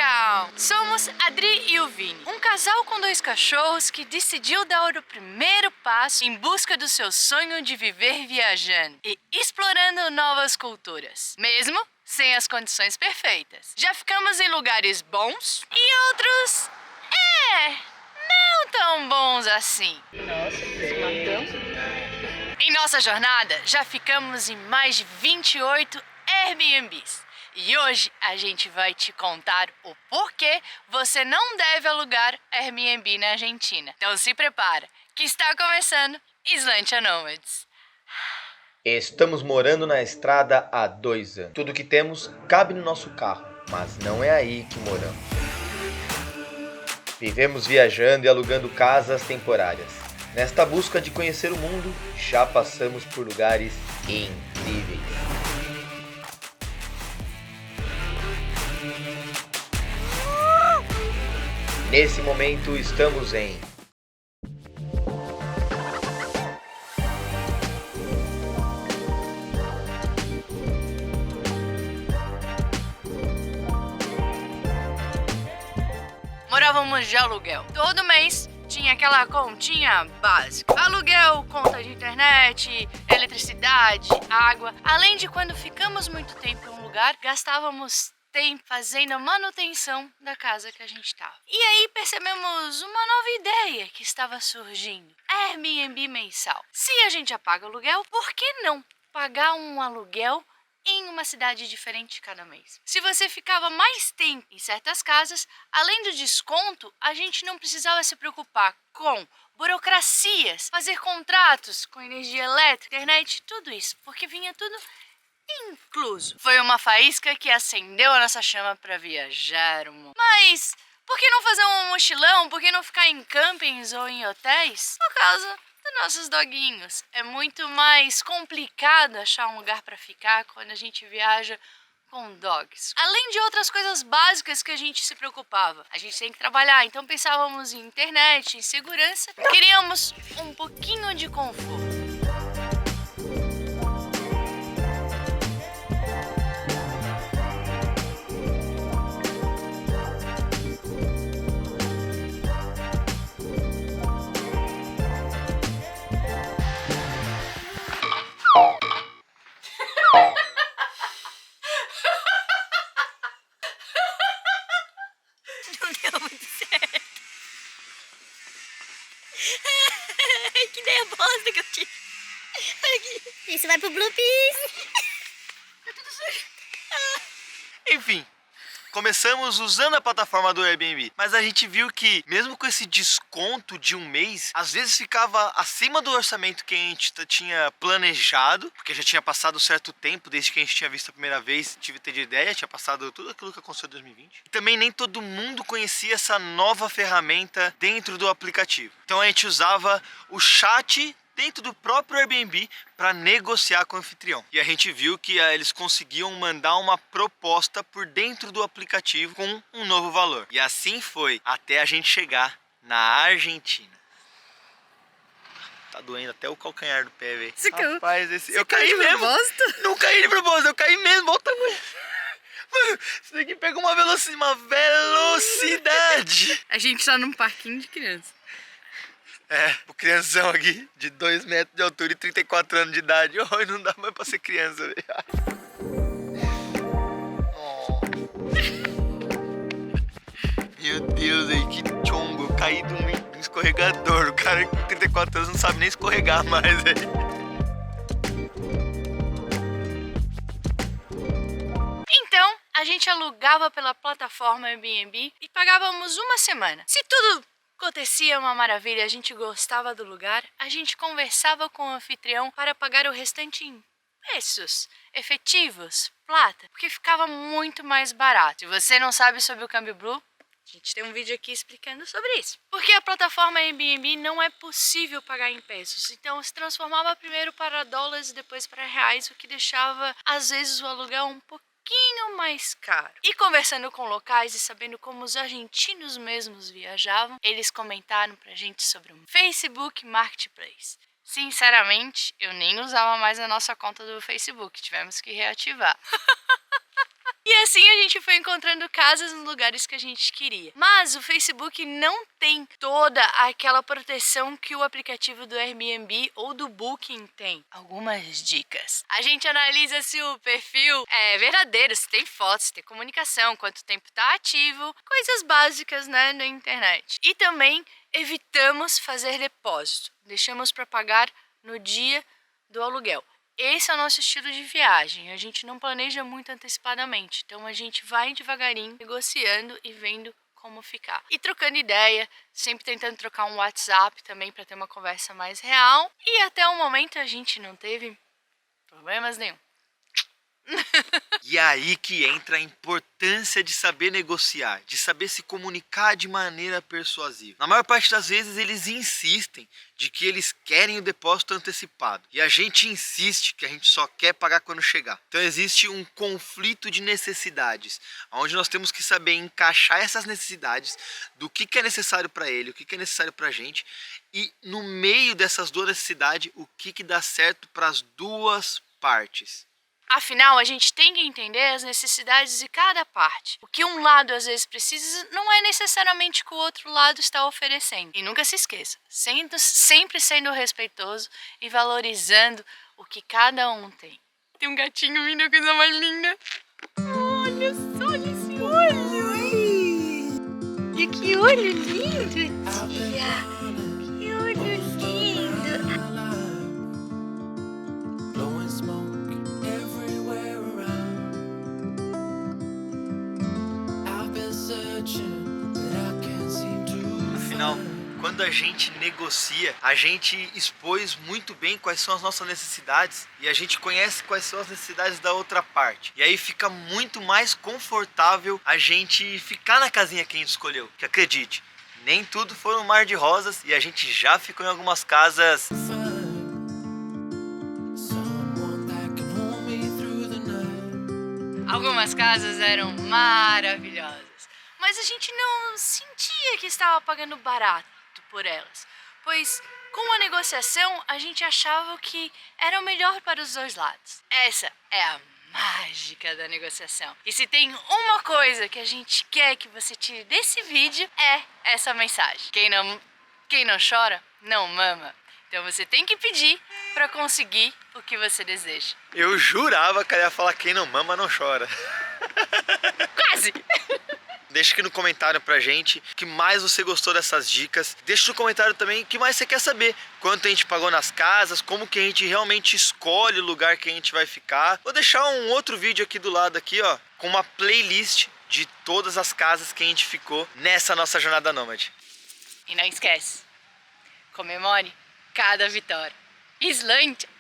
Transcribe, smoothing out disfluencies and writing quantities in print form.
legal! Somos Adri e o Vini, um casal com 2 cachorros que decidiu dar o primeiro passo em busca do seu sonho de viver viajando e explorando novas culturas, mesmo sem as condições perfeitas. Já ficamos em lugares bons e outros, não tão bons assim. Em nossa jornada, já ficamos em mais de 28 Airbnbs. E hoje a gente vai te contar o porquê você não deve alugar Airbnb na Argentina. Então se prepara, que está começando Slantia Nomads. Estamos morando na estrada há 2 anos. Tudo que temos cabe no nosso carro, mas não é aí que moramos. Vivemos viajando e alugando casas temporárias. Nesta busca de conhecer o mundo, já passamos por lugares incríveis. Nesse momento estamos em Morávamos de aluguel. Todo mês tinha aquela continha básica. Aluguel, conta de internet, eletricidade, água. Além de quando ficamos muito tempo em um lugar, gastávamos tempo fazendo a manutenção da casa que a gente estava. E aí percebemos uma nova ideia que estava surgindo. Airbnb mensal. Se a gente já paga aluguel, por que não pagar um aluguel em uma cidade diferente cada mês? Se você ficava mais tempo em certas casas, além do desconto, a gente não precisava se preocupar com burocracias, fazer contratos com energia elétrica, internet, tudo isso, porque vinha tudo incluso. Foi uma faísca que acendeu a nossa chama para viajar o mundo. Mas por que não fazer um mochilão? Por que não ficar em campings ou em hotéis? Por causa dos nossos doguinhos. É muito mais complicado achar um lugar para ficar quando a gente viaja com dogs. Além de outras coisas básicas que a gente se preocupava. A gente tem que trabalhar, então pensávamos em internet, em segurança. Queríamos um pouquinho de conforto. Não deu muito certo. Que ideia bosta que eu tive. Olha aqui. Isso vai pro Bloopers. Tá tudo certo. Enfim, começamos usando a plataforma do Airbnb, mas a gente viu que mesmo com esse desconto de um mês, às vezes ficava acima do orçamento que a gente tinha planejado, porque já tinha passado um certo tempo desde que a gente tinha visto a primeira vez, tive ter de ideia, tinha passado tudo aquilo que aconteceu em 2020. E também nem todo mundo conhecia essa nova ferramenta dentro do aplicativo. Então a gente usava o chat dentro do próprio Airbnb para negociar com o anfitrião. E a gente viu que eles conseguiam mandar uma proposta por dentro do aplicativo com um novo valor. E assim foi até a gente chegar na Argentina. Tá doendo até o calcanhar do pé, velho. Rapaz, eu caí mesmo. Propósito? Não caí de propósito, eu caí mesmo. Olha o tamanho. Mano, isso daqui pega uma velocidade. A gente tá num parquinho de criança. O crianção aqui, de 2 metros de altura e 34 anos de idade. Oh, não dá mais pra ser criança, velho. Oh. Meu Deus, aí, que chongo. Eu caí de um escorregador. O cara com 34 anos não sabe nem escorregar mais, velho. Então, a gente alugava pela plataforma Airbnb e pagávamos uma semana. Se tudo acontecia uma maravilha, a gente gostava do lugar, a gente conversava com o anfitrião para pagar o restante em preços efetivos, plata, porque ficava muito mais barato. Se você não sabe sobre o câmbio Blue, a gente tem um vídeo aqui explicando sobre isso. Porque a plataforma Airbnb não é possível pagar em pesos, então se transformava primeiro para dólares e depois para reais, o que deixava às vezes o aluguel um pouquinho mais caro. E conversando com locais e sabendo como os argentinos mesmos viajavam, eles comentaram pra gente sobre um Facebook Marketplace. Sinceramente, eu nem usava mais a nossa conta do Facebook, tivemos que reativar. E assim a gente foi encontrando casas nos lugares que a gente queria. Mas o Facebook não tem toda aquela proteção que o aplicativo do Airbnb ou do Booking tem. Algumas dicas. A gente analisa se o perfil é verdadeiro, se tem fotos, se tem comunicação, quanto tempo tá ativo, coisas básicas, né, na internet. E também evitamos fazer depósito. Deixamos para pagar no dia do aluguel. Esse é o nosso estilo de viagem, a gente não planeja muito antecipadamente, então a gente vai devagarinho, negociando e vendo como ficar. E trocando ideia, sempre tentando trocar um WhatsApp também para ter uma conversa mais real. E até o momento a gente não teve problemas nenhum. E aí que entra a importância de saber negociar, de saber se comunicar de maneira persuasiva. Na maior parte das vezes eles insistem de que eles querem o depósito antecipado. E a gente insiste que a gente só quer pagar quando chegar. Então existe um conflito de necessidades, onde nós temos que saber encaixar essas necessidades do que é necessário para ele, o que é necessário para a gente. E no meio dessas duas necessidades, o que dá certo para as duas partes. Afinal, a gente tem que entender as necessidades de cada parte. O que um lado às vezes precisa não é necessariamente o que o outro lado está oferecendo. E nunca se esqueça, sempre sendo respeitoso e valorizando o que cada um tem. Tem um gatinho vindo, a coisa mais linda. Olha só esse olho! E que olho lindo, tia! Que olho lindo! Afinal, quando a gente negocia, a gente expôs muito bem quais são as nossas necessidades e a gente conhece quais são as necessidades da outra parte. E aí fica muito mais confortável a gente ficar na casinha que a gente escolheu. Que acredite, nem tudo foi um mar de rosas e a gente já ficou em algumas casas. Algumas casas eram maravilhosas, mas a gente não sentia que estava pagando barato por elas, pois com a negociação a gente achava que era o melhor para os dois lados. Essa é a mágica da negociação. E se tem uma coisa que a gente quer que você tire desse vídeo é essa mensagem: quem não chora, não mama. Então você tem que pedir para conseguir o que você deseja. Eu jurava que ela ia falar quem não mama não chora. Quase! Deixa aqui no comentário pra gente o que mais você gostou dessas dicas. Deixa no comentário também o que mais você quer saber. Quanto a gente pagou nas casas, como que a gente realmente escolhe o lugar que a gente vai ficar. Vou deixar um outro vídeo aqui do lado aqui, ó, com uma playlist de todas as casas que a gente ficou nessa nossa jornada nômade. E não esquece, comemore cada vitória. Islândia!